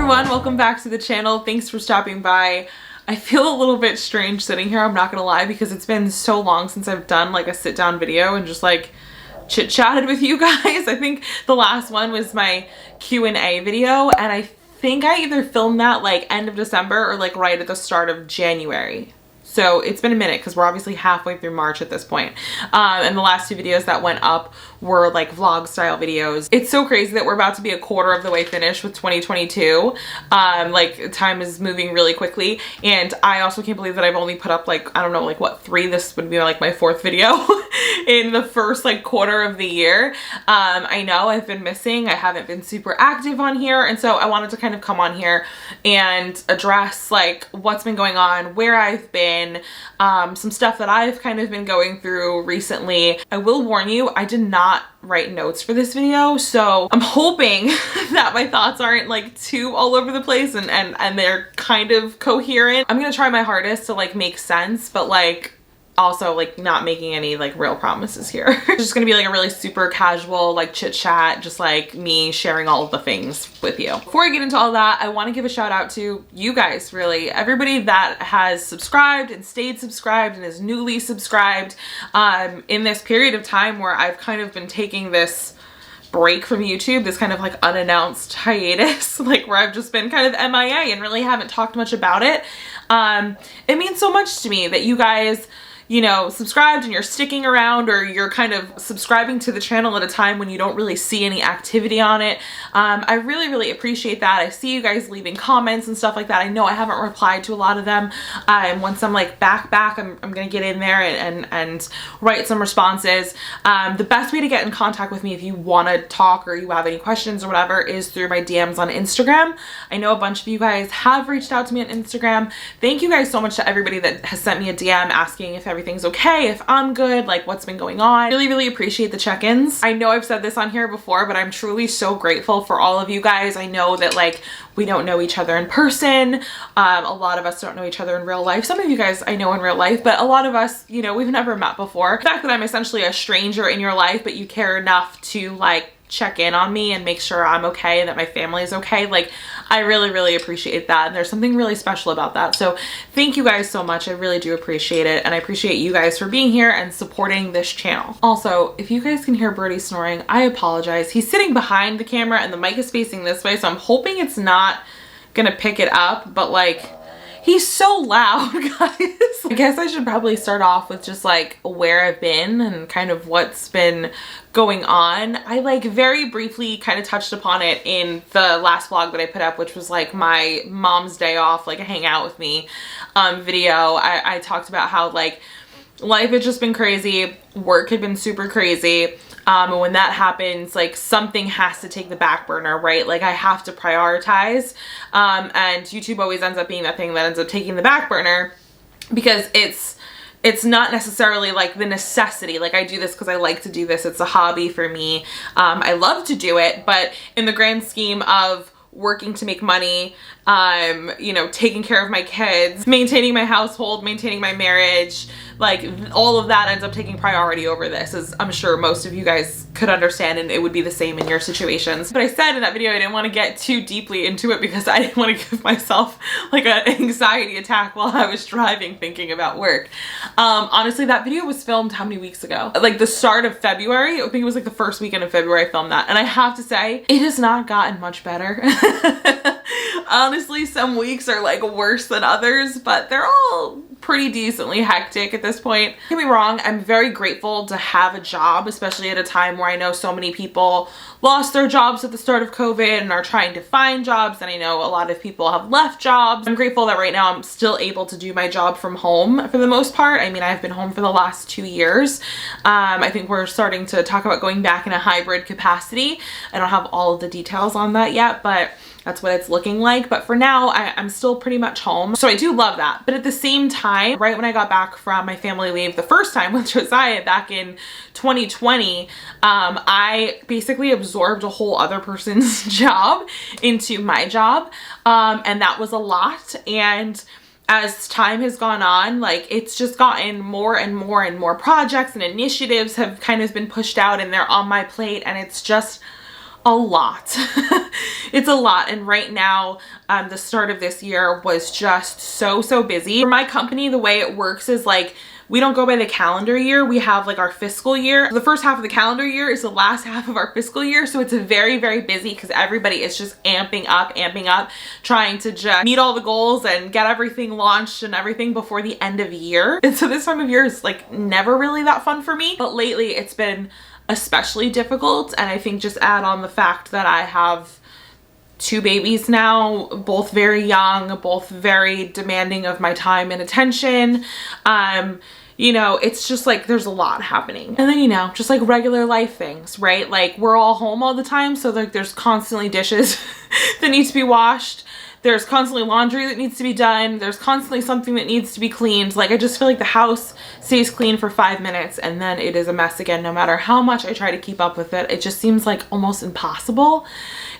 everyone, welcome back to the channel. Thanks for stopping by. I feel a little bit strange sitting here, I'm not gonna lie, because it's been so long since I've done like a sit down video and just like chit-chatted with you guys. I think the last one was my Q&A video, and I think I either filmed that like end of December or like right at the start of January. So it's been a minute because we're obviously halfway through March at this point. And the last two videos that went up were like vlog style videos. It's so crazy that we're about to be a quarter of the way finished with 2022. Like time is moving really quickly. And I also can't believe that I've only put up like, I don't know, like what, 3? This would be like my 4th video in the first like quarter of the year. I know I've been missing. I haven't been super active on here. And so I wanted to kind of come on here and address like what's been going on, where I've been, some stuff that I've kind of been going through recently. I will warn you, I did not write notes for this video, so I'm hoping that my thoughts aren't like too all over the place and they're kind of coherent. I'm gonna try my hardest to like make sense, but like also like not making any like real promises here. It's just gonna be like a really super casual like chit chat, just like me sharing all of the things with you. Before I get into all that, I want to give a shout out to you guys, really. Everybody that has subscribed and stayed subscribed and is newly subscribed in this period of time where I've kind of been taking this break from YouTube, this kind of like unannounced hiatus, like where I've just been kind of MIA and really haven't talked much about it. It means so much to me that you guys, you know, subscribed and you're sticking around, or you're kind of subscribing to the channel at a time when you don't really see any activity on it. I really appreciate that. I see you guys leaving comments and stuff like that. I know I haven't replied to a lot of them. Once I'm like back, I'm gonna get in there and write some responses. The best way to get in contact with me if you want to talk or you have any questions or whatever is through my DMs on Instagram. I know a bunch of you guys have reached out to me on Instagram. Thank you guys so much to everybody that has sent me a DM asking if everything's okay, if I'm good, like what's been going on. Really appreciate the check-ins. I know I've said this on here before, but I'm truly so grateful for all of you guys. I know that like we don't know each other in person. A lot of us don't know each other in real life. Some of you guys I know in real life, but a lot of us, you know, we've never met before. The fact that I'm essentially a stranger in your life, but you care enough to like check in on me and make sure I'm okay and that my family is okay, like I really appreciate that, and there's something really special about that. So thank you guys so much. I really do appreciate it, and I appreciate you guys for being here and supporting this channel. Also, if you guys can hear Birdie snoring, I apologize. He's sitting behind the camera and the mic is facing this way, so I'm hoping it's not gonna pick it up, but like he's so loud, guys. I guess I should probably start off with just like where I've been and kind of what's been going on. I like very briefly kind of touched upon it in the last vlog that I put up, which was like my mom's day off, like a hang out with me video. I talked about how like life had just been crazy, work had been super crazy. And when that happens, like something has to take the back burner, right? Like I have to prioritize. And YouTube always ends up being that thing that ends up taking the back burner because it's not necessarily like the necessity. Like I do this because I like to do this. It's a hobby for me. I love to do it, but in the grand scheme of working to make money, you know, taking care of my kids, maintaining my household, maintaining my marriage, like all of that ends up taking priority over this, as I'm sure most of you guys could understand, and it would be the same in your situations. But I said in that video I didn't want to get too deeply into it because I didn't want to give myself like an anxiety attack while I was driving thinking about work. Honestly, that video was filmed how many weeks ago? Like the start of February. I think it was like the first weekend of February I filmed that, and I have to say it has not gotten much better. Honestly, some weeks are like worse than others, but they're all pretty decently hectic at this point. Don't get me wrong, I'm very grateful to have a job, especially at a time where I know so many people lost their jobs at the start of COVID and are trying to find jobs, and I know a lot of people have left jobs. I'm grateful that right now I'm still able to do my job from home for the most part. I mean, I've been home for the last 2 years. I think we're starting to talk about going back in a hybrid capacity. I don't have all of the details on that yet, but that's what it's looking like. But for now, I'm still pretty much home. So I do love that. But at the same time, right when I got back from my family leave the first time with Josiah back in 2020, I basically absorbed a whole other person's job into my job. And that was a lot. And as time has gone on, like it's just gotten more and more projects and initiatives have kind of been pushed out and they're on my plate, and it's just a lot. It's a lot. And right now, the start of this year was just so busy. For my company, the way it works is like, we don't go by the calendar year. We have like our fiscal year. The first half of the calendar year is the last half of our fiscal year. So it's very busy because everybody is just amping up, trying to just meet all the goals and get everything launched and everything before the end of year. And so this time of year is like never really that fun for me. But lately it's been especially difficult. And I think just add on the fact that I have 2 babies now, both very young, both very demanding of my time and attention. You know, it's just like there's a lot happening. And then, you know, just like regular life things, right? Like we're all home all the time, so like there's constantly dishes that need to be washed. There's constantly laundry that needs to be done. There's constantly something that needs to be cleaned. Like I just feel like the house stays clean for 5 minutes and then it is a mess again, no matter how much I try to keep up with it. It just seems like almost impossible,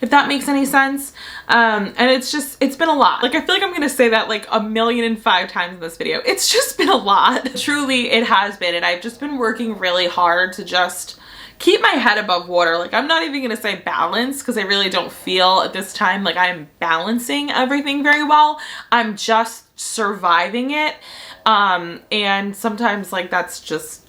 if that makes any sense. And it's been a lot. Like I feel like I'm gonna say that like 1,000,005 times in this video. It's just been a lot. Truly it has been, and I've just been working really hard to just keep my head above water. Like I'm not even gonna say balance because I really don't feel at this time like I'm balancing everything very well. I'm just surviving it. And sometimes like that's just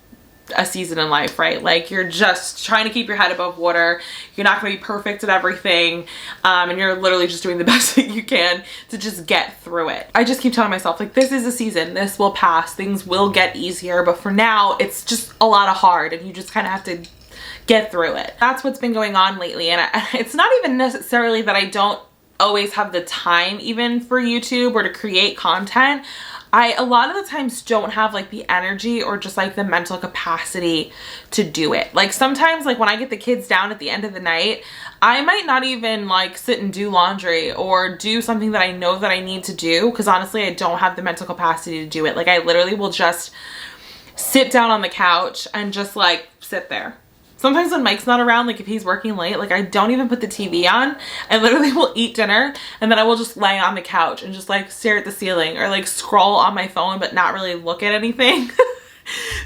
a season in life, right? Like you're just trying to keep your head above water. You're not going to be perfect at everything. And you're literally just doing the best that you can to just get through it. I just keep telling myself like, this is a season, this will pass, things will get easier. But for now, it's just a lot of hard and you just kind of have to get through it. That's what's been going on lately. And it's not even necessarily that I don't always have the time even for YouTube or to create content. I a lot of the times don't have like the energy or just like the mental capacity to do it. Like sometimes like when I get the kids down at the end of the night, I might not even like sit and do laundry or do something that I know that I need to do because honestly I don't have the mental capacity to do it. Like I literally will just sit down on the couch and just like sit there. Sometimes when Mike's not around, like if he's working late, like I don't even put the TV on. I literally will eat dinner and then I will just lay on the couch and just like stare at the ceiling or like scroll on my phone but not really look at anything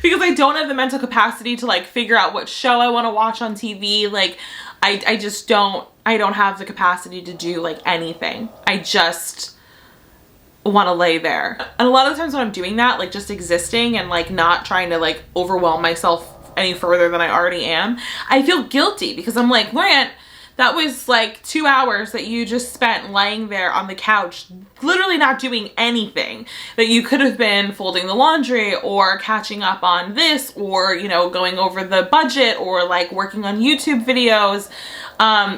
because I don't have the mental capacity to like figure out what show I want to watch on TV. Like I just don't have the capacity to do like anything. I just want to lay there. And a lot of the times when I'm doing that, like just existing and like not trying to like overwhelm myself any further than I already am, I feel guilty because I'm like, Grant, that was like 2 hours that you just spent laying there on the couch, literally not doing anything, that you could have been folding the laundry or catching up on this or, you know, going over the budget or like working on YouTube videos.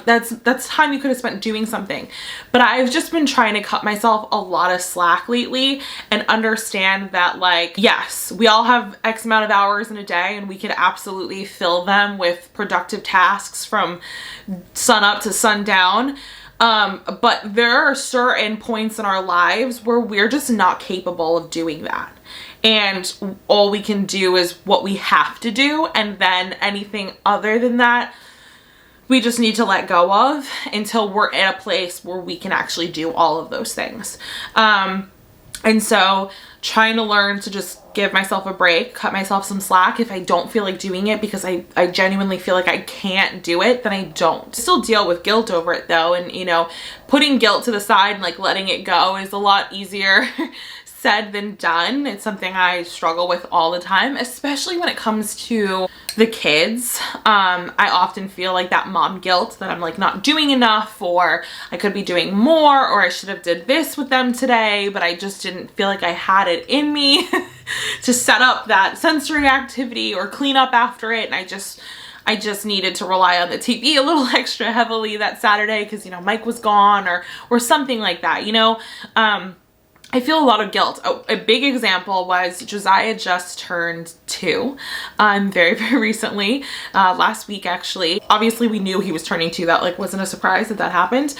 That's time you could have spent doing something. But I've just been trying to cut myself a lot of slack lately and understand that like, yes, we all have X amount of hours in a day and we could absolutely fill them with productive tasks from sun up to sundown. But there are certain points in our lives where we're just not capable of doing that. And all we can do is what we have to do. And then anything other than that, we just need to let go of until we're in a place where we can actually do all of those things. And so trying to learn to just give myself a break, cut myself some slack if I don't feel like doing it because I genuinely feel like I can't do it, then I don't. Still deal with guilt over it though. And you know, putting guilt to the side and like letting it go is a lot easier said than done. It's something I struggle with all the time, especially when it comes to the kids. I often feel like that mom guilt that I'm like not doing enough, or I could be doing more, or I should have did this with them today, but I just didn't feel like I had it in me to set up that sensory activity or clean up after it. And I just needed to rely on the TV a little extra heavily that Saturday because, you know, Mike was gone or something like that, you know? I feel a lot of guilt. Oh, a big example was Josiah just turned 2 very recently, last week actually. Obviously we knew he was turning 2. That like wasn't a surprise that happened.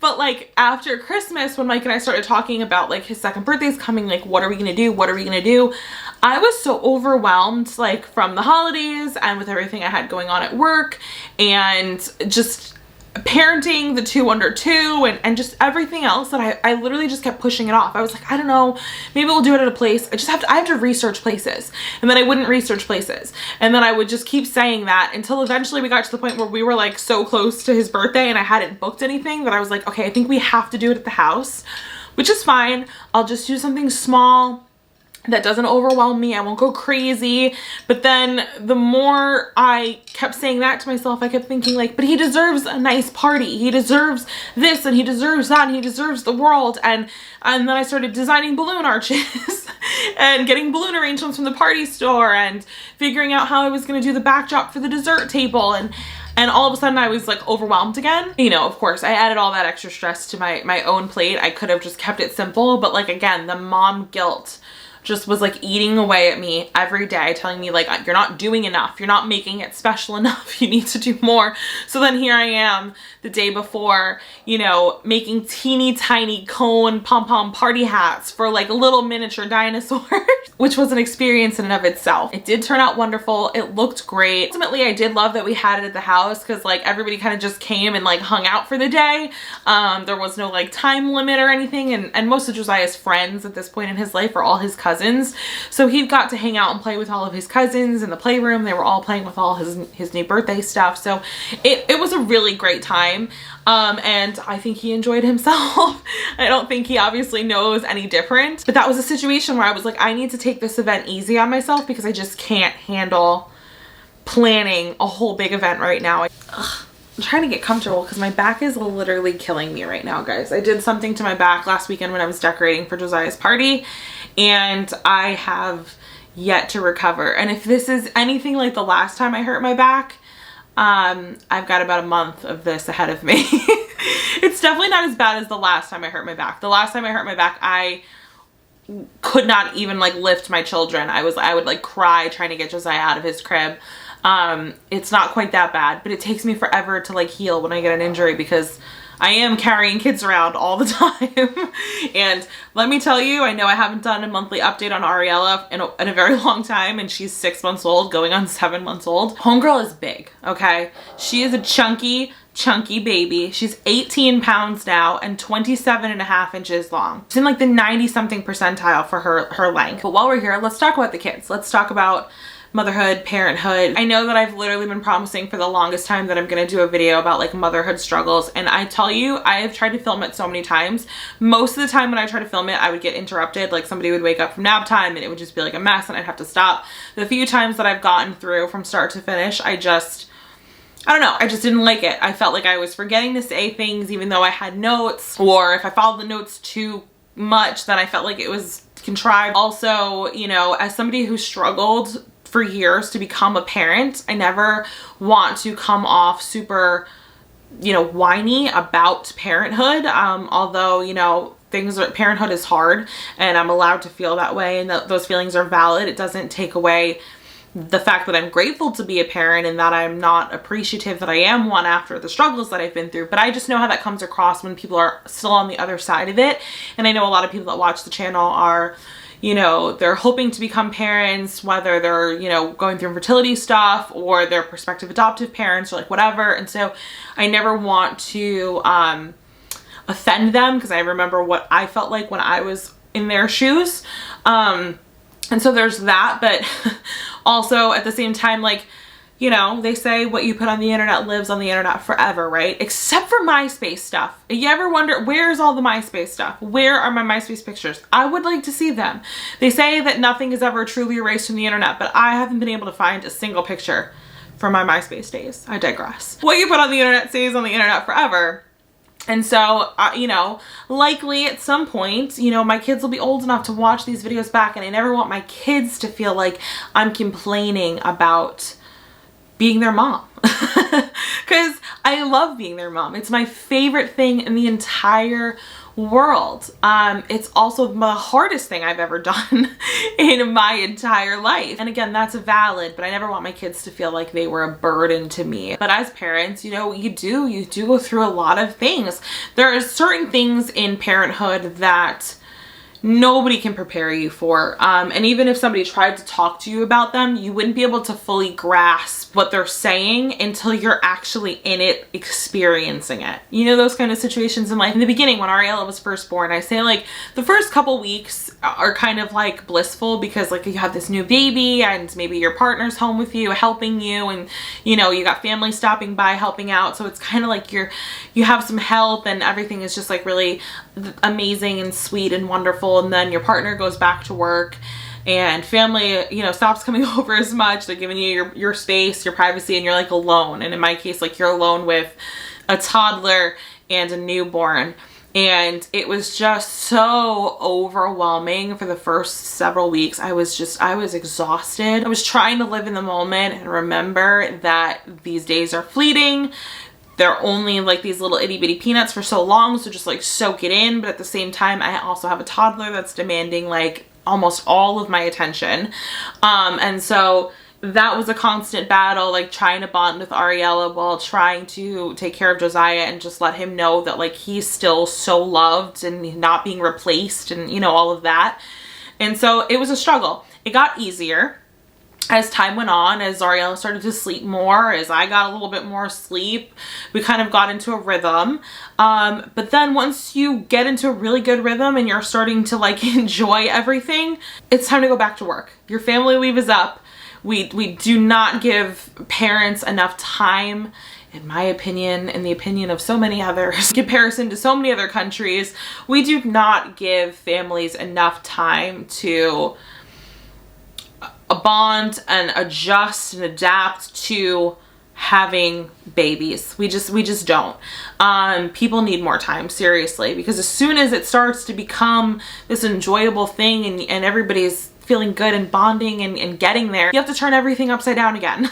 But like after Christmas, when Mike and I started talking about like his second birthday's coming, like what are we gonna do? What are we gonna do? I was so overwhelmed like from the holidays and with everything I had going on at work and just parenting the 2 under 2 and just everything else that I literally just kept pushing it off. I was like, I don't know, maybe we'll do it at a place. I have to research places. And then I wouldn't research places. And then I would just keep saying that until eventually we got to the point where we were like so close to his birthday and I hadn't booked anything that I was like, okay, I think we have to do it at the house, which is fine. I'll just do something small that doesn't overwhelm me. I won't go crazy. But then the more I kept saying that to myself, I kept thinking like, but he deserves a nice party. He deserves this and he deserves that and he deserves the world. And then I started designing balloon arches and getting balloon arrangements from the party store and figuring out how I was going to do the backdrop for the dessert table. And all of a sudden I was like overwhelmed again. You know, of course I added all that extra stress to my own plate. I could have just kept it simple, but like, again, the mom guilt just was like eating away at me every day, telling me like, you're not doing enough. You're not making it special enough. You need to do more. So then here I am the day before, you know, making teeny tiny cone pom-pom party hats for like little miniature dinosaurs, which was an experience in and of itself. It did turn out wonderful. It looked great. Ultimately, I did love that we had it at the house because like everybody kind of just came and like hung out for the day. There was no like time limit or anything. And most of Josiah's friends at this point in his life are all his cousins. So he got to hang out and play with all of his cousins in the playroom. They were all playing with all his new birthday stuff. So it was a really great time. And I think he enjoyed himself. I don't think he obviously knows any different, but that was a situation where I was like, I need to take this event easy on myself because I just can't handle planning a whole big event right now. I'm trying to get comfortable because my back is literally killing me right now, guys. I did something to my back last weekend when I was decorating for Josiah's party, and I have yet to recover. And if this is anything like the last time I hurt my back, I've got about a month of this ahead of me. It's definitely not as bad as the last time I hurt my back. The last time I hurt my back, I could not even like lift my children. I would like cry trying to get Josiah out of his crib. It's not quite that bad, but it takes me forever to like heal when I get an injury because I am carrying kids around all the time. And let me tell you, I know I haven't done a monthly update on Ariella in a very long time, and she's 6 months old, going on 7 months old. Homegirl is big, okay? She is a chunky baby. She's 18 pounds now and 27.5 inches long. She's in like the 90-something percentile for her length. But while we're here, let's talk about the kids. Let's talk about motherhood, parenthood. I know that I've literally been promising for the longest time that I'm gonna do a video about like motherhood struggles, and I tell you, I have tried to film it so many times. Most of the time when I try to film it, I would get interrupted, like somebody would wake up from nap time and it would just be like a mess and I'd have to stop. The few times that I've gotten through from start to finish, I don't know, I just didn't like it. I felt like I was forgetting to say things even though I had notes, or if I followed the notes too much, then I felt like it was contrived. Also, you know, as somebody who struggled for years to become a parent, I never want to come off super, you know, whiny about parenthood. Although, you know, parenthood is hard and I'm allowed to feel that way, and those feelings are valid. It doesn't take away the fact that I'm grateful to be a parent and that I'm not appreciative that I am one after the struggles that I've been through. But I just know how that comes across when people are still on the other side of it. And I know a lot of people that watch the channel are, you know, they're hoping to become parents, whether they're, you know, going through infertility stuff or they're prospective adoptive parents or like whatever. And so I never want to offend them because I remember what I felt like when I was in their shoes. And so there's that, but also at the same time, like, you know, they say what you put on the internet lives on the internet forever, right? Except for MySpace stuff. You ever wonder, where's all the MySpace stuff? Where are my MySpace pictures? I would like to see them. They say that nothing is ever truly erased from the internet, but I haven't been able to find a single picture from my MySpace days. I digress. What you put on the internet stays on the internet forever. And so, you know, likely at some point, you know, my kids will be old enough to watch these videos back, and I never want my kids to feel like I'm complaining about being their mom. Because I love being their mom. It's my favorite thing in the entire world. It's also the hardest thing I've ever done in my entire life. And again, that's valid, but I never want my kids to feel like they were a burden to me. But as parents, you know, you do go through a lot of things. There are certain things in parenthood that nobody can prepare you for. And even if somebody tried to talk to you about them, you wouldn't be able to fully grasp what they're saying until you're actually in it, experiencing it. You know, those kind of situations in life. In the beginning, when Ariella was first born, I say like the first couple weeks are kind of like blissful because like you have this new baby and maybe your partner's home with you, helping you, and you know, you got family stopping by helping out. So it's kind of like you have some help and everything is just like really amazing and sweet and wonderful. And then your partner goes back to work and family, you know, stops coming over as much. They're giving you your space, your privacy, and you're like alone. And in my case, like you're alone with a toddler and a newborn. And it was just so overwhelming for the first several weeks. I was exhausted. I was trying to live in the moment and remember that these days are fleeting. They're only like these little itty bitty peanuts for so long, so just like soak it in. But at the same time, I also have a toddler that's demanding like almost all of my attention. And so that was a constant battle, like trying to bond with Ariella while trying to take care of Josiah and just let him know that like he's still so loved and not being replaced and, you know, all of that. And so it was a struggle. It got easier as time went on, as Ariella started to sleep more, as I got a little bit more sleep. We kind of got into a rhythm. But then once you get into a really good rhythm and you're starting to like enjoy everything, it's time to go back to work. Your family leave is up. We do not give parents enough time, in my opinion, in the opinion of so many others, in comparison to so many other countries. We do not give families enough time to bond and adjust and adapt to having babies. We just don't. People need more time, seriously, because as soon as it starts to become this enjoyable thing and everybody's feeling good and bonding and getting there, you have to turn everything upside down again.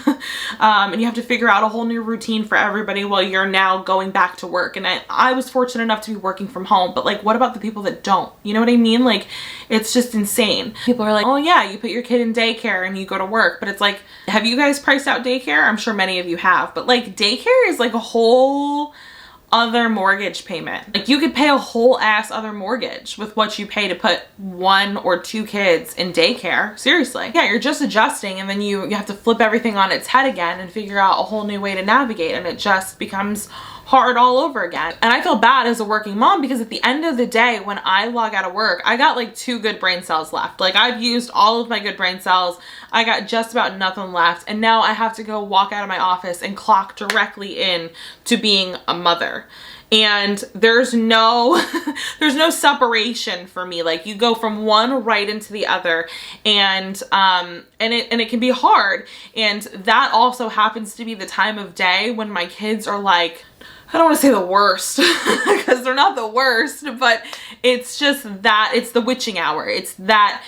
And you have to figure out a whole new routine for everybody while you're now going back to work. And I was fortunate enough to be working from home, but like, what about the people that don't? You know what I mean? Like, it's just insane. People are like, oh yeah, you put your kid in daycare and you go to work. But it's like, have you guys priced out daycare? I'm sure many of you have, but like daycare is like a whole other mortgage payment. Like you could pay a whole ass other mortgage with what you pay to put 1 or 2 kids in daycare. Seriously. Yeah, you're just adjusting and then you have to flip everything on its head again and figure out a whole new way to navigate, and it just becomes hard all over again. And I feel bad as a working mom because at the end of the day, when I log out of work, I got like 2 good brain cells left. Like I've used all of my good brain cells. I got just about nothing left. And now I have to go walk out of my office and clock directly in to being a mother. And there's no separation for me. Like you go from one right into the other, and it can be hard. And that also happens to be the time of day when my kids are like, I don't want to say the worst because they're not the worst, but it's just that it's the witching hour. It's that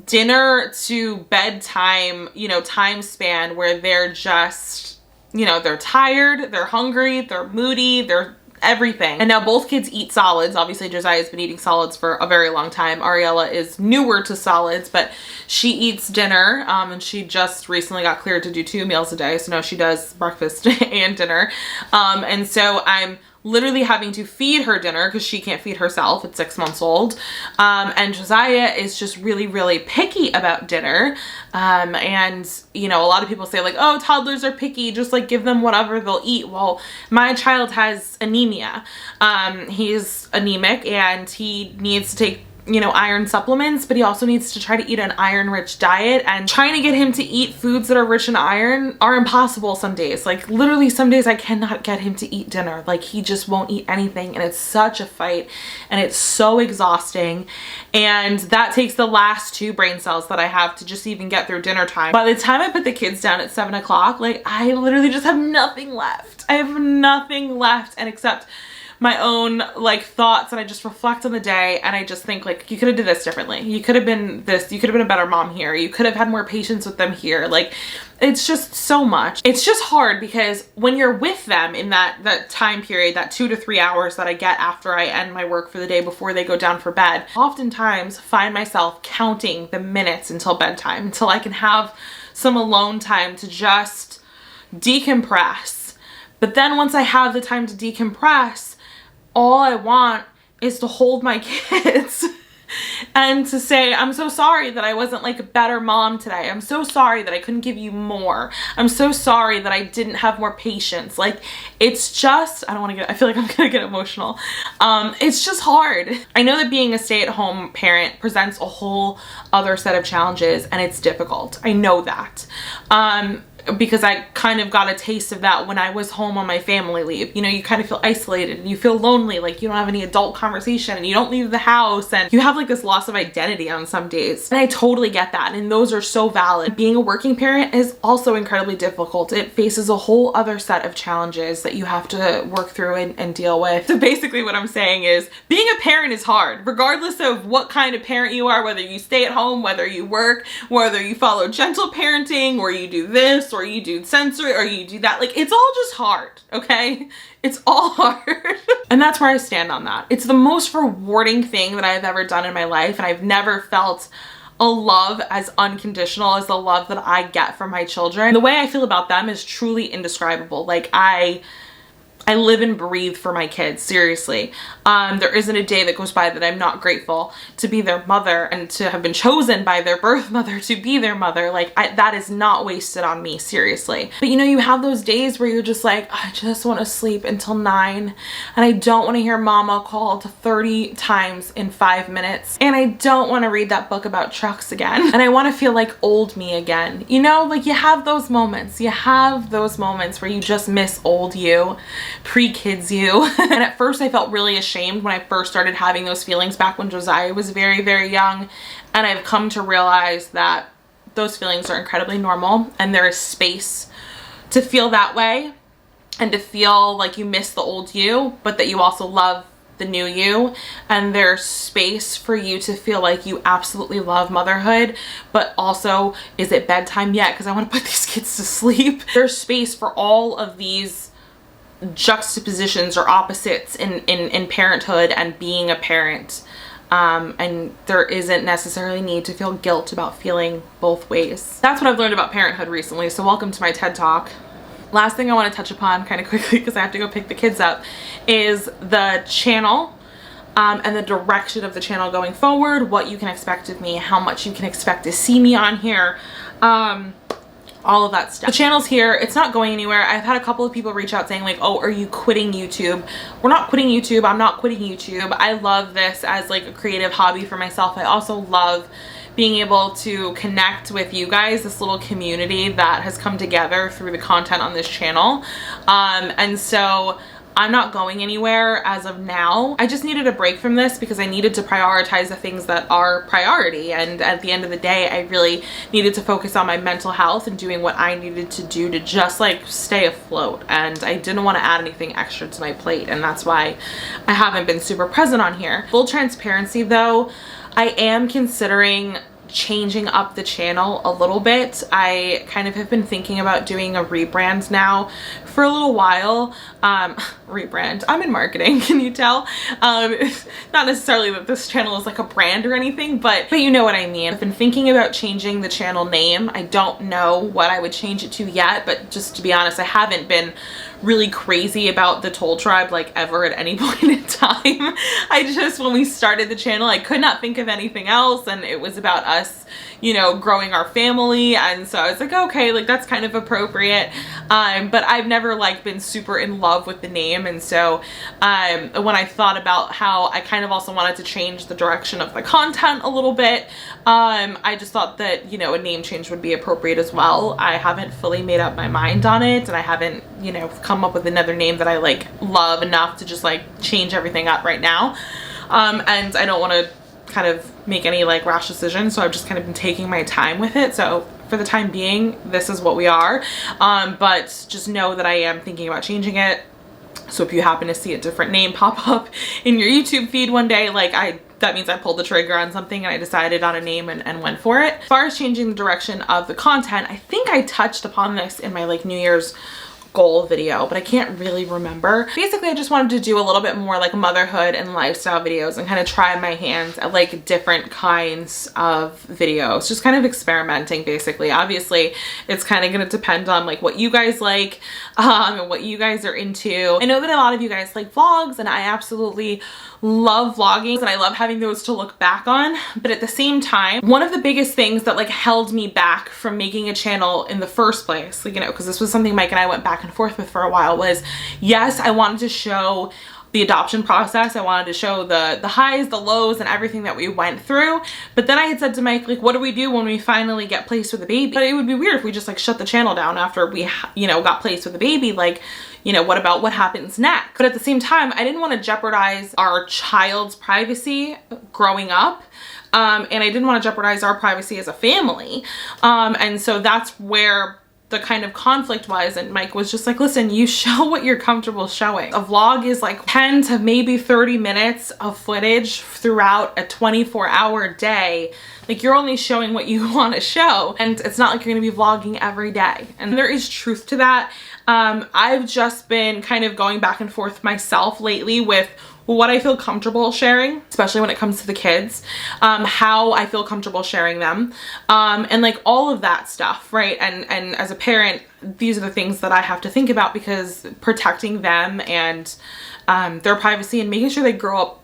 dinner to bedtime, you know, time span where they're just, you know, they're tired, they're hungry, they're moody, they're everything. And now both kids eat solids. Obviously Josiah's been eating solids for a very long time. Ariella is newer to solids, but she eats dinner, and she just recently got cleared to do 2 meals a day. So now she does breakfast and dinner. And so I'm literally having to feed her dinner because she can't feed herself at 6 months old. And Josiah is just really, really picky about dinner. And you know, a lot of people say like, oh, toddlers are picky, just like give them whatever they'll eat. Well, my child has anemia. He's anemic and he needs to take, you know, iron supplements, but he also needs to try to eat an iron-rich diet, and trying to get him to eat foods that are rich in iron are impossible some days. Like literally some days I cannot get him to eat dinner. Like he just won't eat anything, and it's such a fight and it's so exhausting. And that takes the last 2 brain cells that I have to just even get through dinner time. By the time I put the kids down at 7 o'clock, like I literally just have nothing left. I have nothing left, and except my own like thoughts, and I just reflect on the day and I just think like, you could have did this differently. You could have been this, you could have been a better mom here. You could have had more patience with them here. Like it's just so much. It's just hard because when you're with them in that time period, that 2 to 3 hours that I get after I end my work for the day before they go down for bed, oftentimes find myself counting the minutes until bedtime, until I can have some alone time to just decompress. But then once I have the time to decompress, all I want is to hold my kids and to say, I'm so sorry that I wasn't like a better mom today. I'm so sorry that I couldn't give you more. I'm so sorry that I didn't have more patience. Like, it's just, I feel like I'm gonna get emotional. It's just hard. I know that being a stay-at-home parent presents a whole other set of challenges, and it's difficult. I know that. Because I kind of got a taste of that when I was home on my family leave. You know, you kind of feel isolated and you feel lonely, like you don't have any adult conversation and you don't leave the house and you have like this loss of identity on some days. And I totally get that, and those are so valid. Being a working parent is also incredibly difficult. It faces a whole other set of challenges that you have to work through and deal with. So basically what I'm saying is being a parent is hard, regardless of what kind of parent you are, whether you stay at home, whether you work, whether you follow gentle parenting, or you do this, or you do sensory, or you do that. Like, it's all just hard, okay? It's all hard. And that's where I stand on that. It's the most rewarding thing that I've ever done in my life, and I've never felt a love as unconditional as the love that I get from my children. The way I feel about them is truly indescribable. Like, I live and breathe for my kids, seriously. There isn't a day that goes by that I'm not grateful to be their mother and to have been chosen by their birth mother to be their mother. Like, that is not wasted on me, seriously. But you know, you have those days where you're just like, I just want to sleep until 9, and I don't want to hear mama called 30 times in 5 minutes, and I don't want to read that book about trucks again, and I want to feel like old me again. You know, like, you have those moments. You have those moments where you just miss old you, pre-kids you. And at first I felt really ashamed when I first started having those feelings back when Josiah was very, very young. And I've come to realize that those feelings are incredibly normal, and there is space to feel that way and to feel like you miss the old you, but that you also love the new you. And there's space for you to feel like you absolutely love motherhood, but also, is it bedtime yet? Because I want to put these kids to sleep. There's space for all of these juxtapositions or opposites in parenthood and being a parent, and there isn't necessarily need to feel guilt about feeling both ways. That's what I've learned about parenthood recently, so welcome to my TED Talk. Last thing I want to touch upon kind of quickly, because I have to go pick the kids up, is the channel and the direction of the channel going forward, what you can expect of me, how much you can expect to see me on here, all of that stuff. The channel's here. It's not going anywhere. I've had a couple of people reach out saying like, oh, are you quitting YouTube? We're not quitting YouTube. I'm not quitting YouTube. I love this as like a creative hobby for myself. I also love being able to connect with you guys, this little community that has come together through the content on this channel. And so I'm not going anywhere as of now. I just needed a break from this because I needed to prioritize the things that are priority. And at the end of the day, I really needed to focus on my mental health and doing what I needed to do to just like stay afloat. And I didn't want to add anything extra to my plate. And that's why I haven't been super present on here. Full transparency though, I am considering changing up the channel a little bit. I kind of have been thinking about doing a rebrand now for a little while. Rebrand. I'm in marketing, can you tell? Not necessarily that this channel is like a brand or anything, but you know what I mean. I've been thinking about changing the channel name. I don't know what I would change it to yet, but just to be honest, I haven't been really crazy about the Toll Tribe like ever at any point in time. When we started the channel, I could not think of anything else, and it was about us, you know, growing our family, and so I was like, okay, like that's kind of appropriate. But I've never like been super in love with the name, and so when I thought about how I kind of also wanted to change the direction of the content a little bit, I just thought that, you know, a name change would be appropriate as well. I haven't fully made up my mind on it, and I haven't, you know, come up with another name that I like love enough to just like change everything up right now. And I don't want to kind of make any like rash decisions, so I've just kind of been taking my time with it. So for the time being, this is what we are. But just know that I am thinking about changing it. So if you happen to see a different name pop up in your YouTube feed one day, like that means I pulled the trigger on something and I decided on a name and went for it. As far as changing the direction of the content, I think I touched upon this in my like New Year's goal video, but I can't really remember. Basically, I just wanted to do a little bit more like motherhood and lifestyle videos and kind of try my hands at like different kinds of videos, just kind of experimenting basically. Obviously, it's kind of going to depend on like what you guys like and what you guys are into. I know that a lot of you guys like vlogs, and I absolutely love vlogging and I love having those to look back on, but at the same time, one of the biggest things that like held me back from making a channel in the first place, like, you know, because this was something Mike and I went back and forth with for a while, was yes, I wanted to show the adoption process. I wanted to show the highs, the lows, and everything that we went through. But then I had said to Mike, like, what do we do when we finally get placed with a baby? But it would be weird if we just like shut the channel down after we, you know, got placed with a baby. Like, you know, what about what happens next? But at the same time, I didn't want to jeopardize our child's privacy growing up. And I didn't want to jeopardize our privacy as a family. And so that's where the kind of conflict was, and Mike was just like, listen, you show what you're comfortable showing. A vlog is like 10 to maybe 30 minutes of footage throughout a 24-hour day. Like, you're only showing what you want to show, and it's not like you're going to be vlogging every day. And there is truth to that. I've just been kind of going back and forth myself lately with what I feel comfortable sharing, especially when it comes to the kids, how I feel comfortable sharing them, and like all of that stuff, right? And as a parent, these are the things that I have to think about, because protecting them and their privacy and making sure they grow up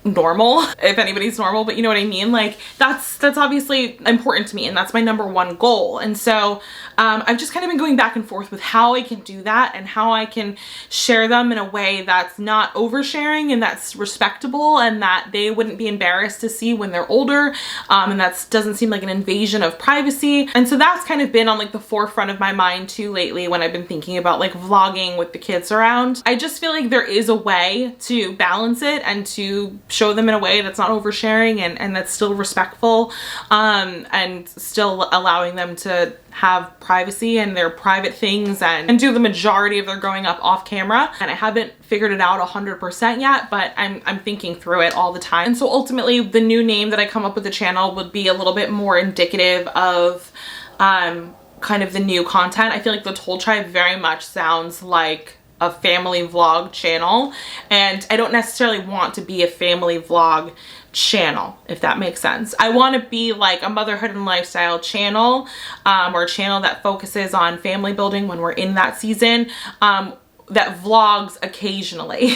normal, if anybody's normal, but you know what I mean? Like, that's obviously important to me, and that's my number one goal. And so I've just kind of been going back and forth with how I can do that and how I can share them in a way that's not oversharing and that's respectable and that they wouldn't be embarrassed to see when they're older, and that doesn't seem like an invasion of privacy. And so that's kind of been on like the forefront of my mind too lately when I've been thinking about like vlogging with the kids around. I just feel like there is a way to balance it and to show them in a way that's not oversharing and that's still respectful, and still allowing them to have privacy and their private things and do the majority of their growing up off camera. And I haven't figured it out 100% yet, but I'm thinking through it all the time. And so ultimately, the new name that I come up with the channel would be a little bit more indicative of kind of the new content. I feel like the Toll Tribe very much sounds like a family vlog channel, and I don't necessarily want to be a family vlog channel, if that makes sense. I want to be like a motherhood and lifestyle channel, or a channel that focuses on family building when we're in that season, that vlogs occasionally.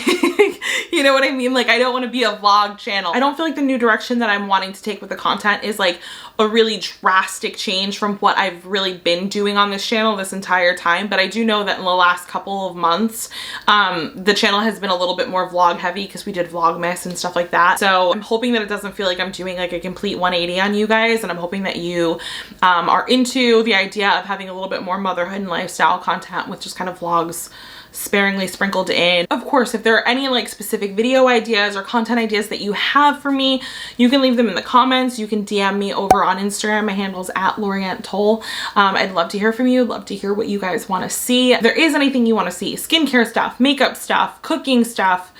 You know what I mean? Like, I don't want to be a vlog channel. I don't feel like the new direction that I'm wanting to take with the content is like a really drastic change from what I've really been doing on this channel this entire time. But I do know that in the last couple of months, the channel has been a little bit more vlog heavy because we did Vlogmas and stuff like that. So I'm hoping that it doesn't feel like I'm doing like a complete 180 on you guys. And I'm hoping that you are into the idea of having a little bit more motherhood and lifestyle content with just kind of vlogs sparingly sprinkled in. Of course, if there are any like specific video ideas or content ideas that you have for me, you can leave them in the comments. You can DM me over on Instagram. My handle's @LorianToll. I'd love to hear from you. I'd love to hear what you guys want to see. If there is anything you want to see, skincare stuff, makeup stuff, cooking stuff,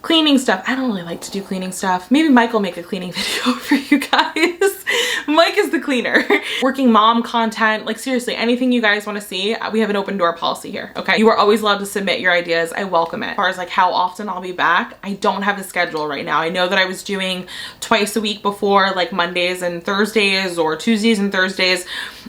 cleaning stuff. I don't really like to do cleaning stuff. Maybe Mike will make a cleaning video for you guys. Mike is the cleaner. Working mom content, like seriously, anything you guys want to see, we have an open door policy here, okay? You are always allowed to submit your ideas. I welcome it. As far as like how often I'll be back, I don't have a schedule right now. I know that I was doing twice a week before, like Mondays and Thursdays or Tuesdays and Thursdays.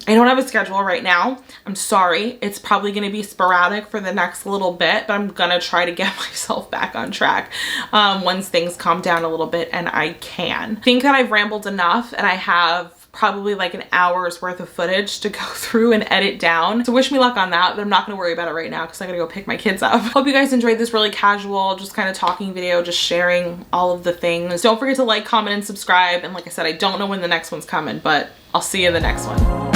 I don't have a schedule right now. I'm sorry. It's probably going to be sporadic for the next little bit, but I'm going to try to get myself back on track once things calm down a little bit and I can. I think that I've rambled enough, and I have probably like an hour's worth of footage to go through and edit down. So wish me luck on that, but I'm not gonna worry about it right now because I gotta go pick my kids up. Hope you guys enjoyed this really casual, just kind of talking video, just sharing all of the things. Don't forget to like, comment, and subscribe. And like I said, I don't know when the next one's coming, but I'll see you in the next one.